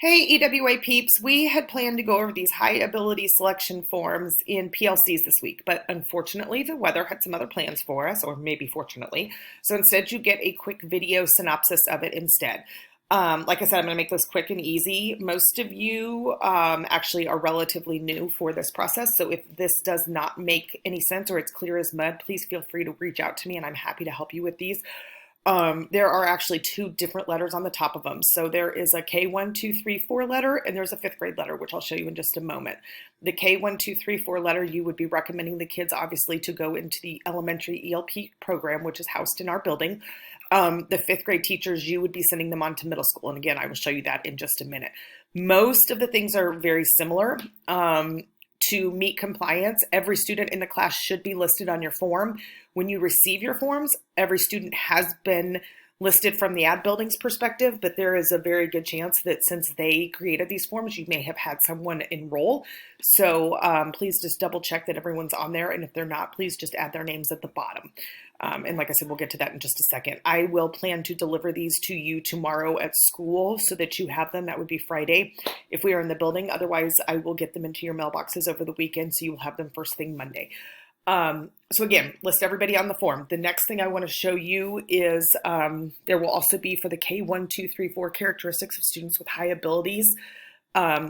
Hey, EWA peeps, we had planned to go over these high ability selection forms in PLCs this week, but unfortunately the weather had some other plans for us, or maybe fortunately. So instead you get a quick video synopsis of it instead. Like I said, I'm going to make this quick and easy. Most of you actually are relatively new for this process, so if this does not make any sense or it's clear as mud, please feel free to reach out to me and I'm happy to help you with these. There are actually two different letters on the top of them. So there is a K1, 2, 3, 4 letter, and there's a fifth grade letter, which I'll show you in just a moment. The K1, 2, 3, 4 letter, you would be recommending the kids obviously to go into the elementary ELP program, which is housed in our building. The fifth grade teachers, you would be sending them on to middle school. And again, I will show you that in just a minute. Most of the things are very similar. To meet compliance, every student in the class should be listed on your form. When you receive your forms, every student has been listed from the ad building's perspective, but there is a very good chance that since they created these forms, you may have had someone enroll. So please just double check that everyone's on there. And if they're not, please just add their names at the bottom. And like I said, we'll get to that in just a second. I will plan to deliver these to you tomorrow at school so that you have them. That would be Friday if we are in the building. Otherwise, I will get them into your mailboxes over the weekend so you will have them first thing Monday. So again, list everybody on the form. The next thing I want to show you is there will also be for the K1, 2, 3, 4 characteristics of students with high abilities,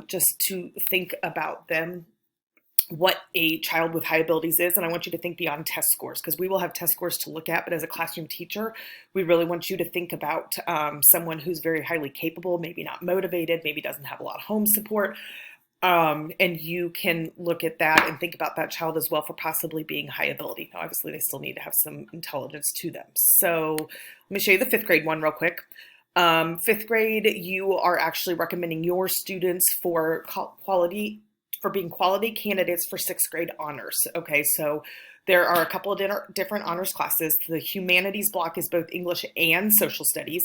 just to think about them, what a child with high abilities is. And I want you to think beyond test scores because we will have test scores to look at. But as a classroom teacher, we really want you to think about someone who's very highly capable, maybe not motivated, maybe doesn't have a lot of home support. And you can look at that and think about that child as well for possibly being high ability. Now, obviously, they still need to have some intelligence to them. So let me show you the fifth grade one real quick. Fifth grade, you are actually recommending your students for being quality candidates for sixth grade honors. Okay, so there are a couple of different honors classes. The humanities block is both English and social studies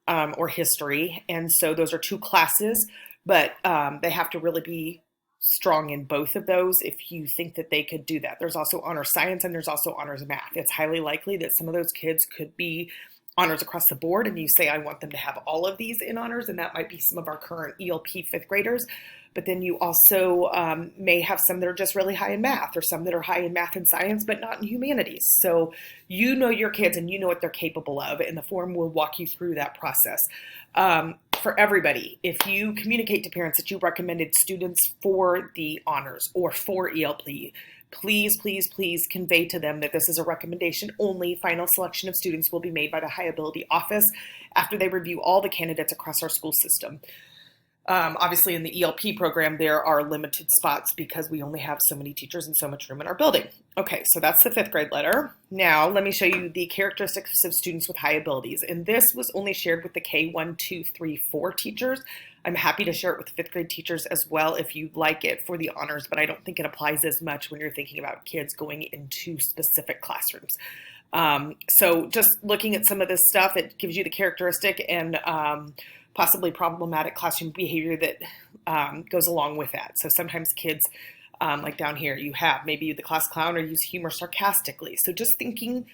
or history. And so those are two classes, but they have to really be strong in both of those if you think that they could do that. There's also honors science and there's also honors math. It's highly likely that some of those kids could be honors across the board and you say, I want them to have all of these in honors, and that might be some of our current ELP fifth graders. But then you also may have some that are just really high in math or some that are high in math and science, but not in humanities. So you know your kids and you know what they're capable of, and the form will walk you through that process. For everybody, if you communicate to parents that you recommended students for the honors or for ELP, please, please, please convey to them that this is a recommendation only. Final selection of students will be made by the High Ability Office after they review all the candidates across our school system. Obviously, in the ELP program, there are limited spots because we only have so many teachers and so much room in our building. Okay, so that's the fifth grade letter. Now, let me show you the characteristics of students with high abilities. And this was only shared with the K1, 2, 3, 4 teachers. I'm happy to share it with the fifth grade teachers as well if you'd like it for the honors, but I don't think it applies as much when you're thinking about kids going into specific classrooms. So just looking at some of this stuff, it gives you the characteristic and possibly problematic classroom behavior that goes along with that. So sometimes kids, like down here, you have maybe the class clown or use humor sarcastically. So just thinking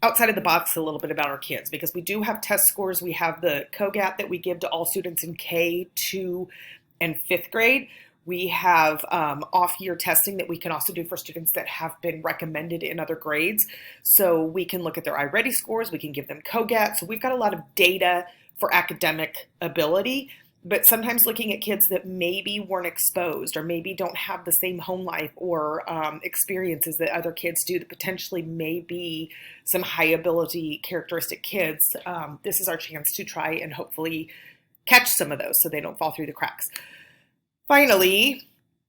outside of the box a little bit about our kids, because we do have test scores. We have the COGAT that we give to all students in K2 and fifth grade. We have off-year testing that we can also do for students that have been recommended in other grades. So we can look at their iReady scores. We can give them COGAT. So we've got a lot of data for academic ability, but sometimes looking at kids that maybe weren't exposed or maybe don't have the same home life or experiences that other kids do that potentially may be some high ability characteristic kids, this is our chance to try and hopefully catch some of those so they don't fall through the cracks. Finally,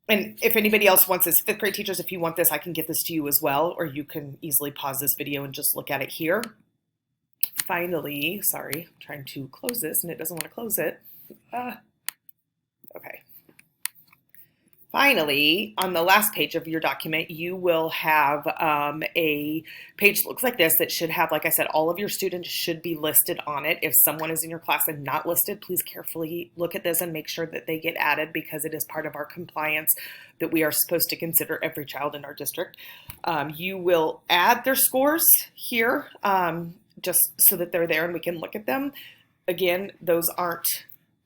and if anybody else wants this, fifth grade teachers, if you want this, I can get this to you as well, or you can easily pause this video and just look at it here. Finally, sorry, I'm trying to close this and it doesn't want to close it. Okay. Finally, on the last page of your document, you will have a page that looks like this that should have, like I said, all of your students should be listed on it. If someone is in your class and not listed, please carefully look at this and make sure that they get added because it is part of our compliance that we are supposed to consider every child in our district. You will add their scores here just so that they're there and we can look at them. Again, those aren't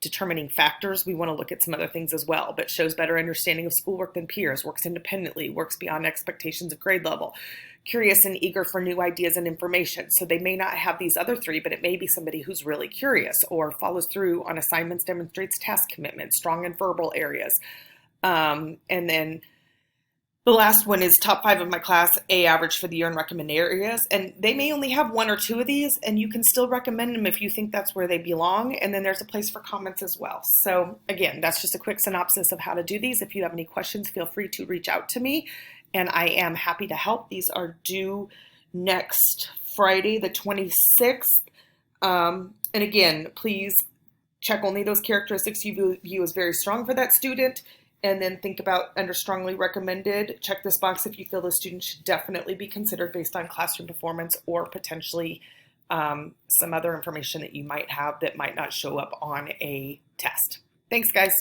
determining factors, we want to look at some other things as well, but shows better understanding of schoolwork than peers, works independently, works beyond expectations of grade level, curious and eager for new ideas and information. So they may not have these other three, but it may be somebody who's really curious or follows through on assignments, demonstrates task commitment, strong in verbal areas. And then the last one is top 5 of my class, A average for the year in recommended areas. And they may only have 1 or 2 of these, and you can still recommend them if you think that's where they belong. And then there's a place for comments as well. So again, that's just a quick synopsis of how to do these. If you have any questions, feel free to reach out to me, and I am happy to help. These are due next Friday, the 26th. And again, please check only those characteristics you view as very strong for that student. And then think about under strongly recommended. Check this box if you feel the student should definitely be considered based on classroom performance or potentially some other information that you might have that might not show up on a test. Thanks, guys.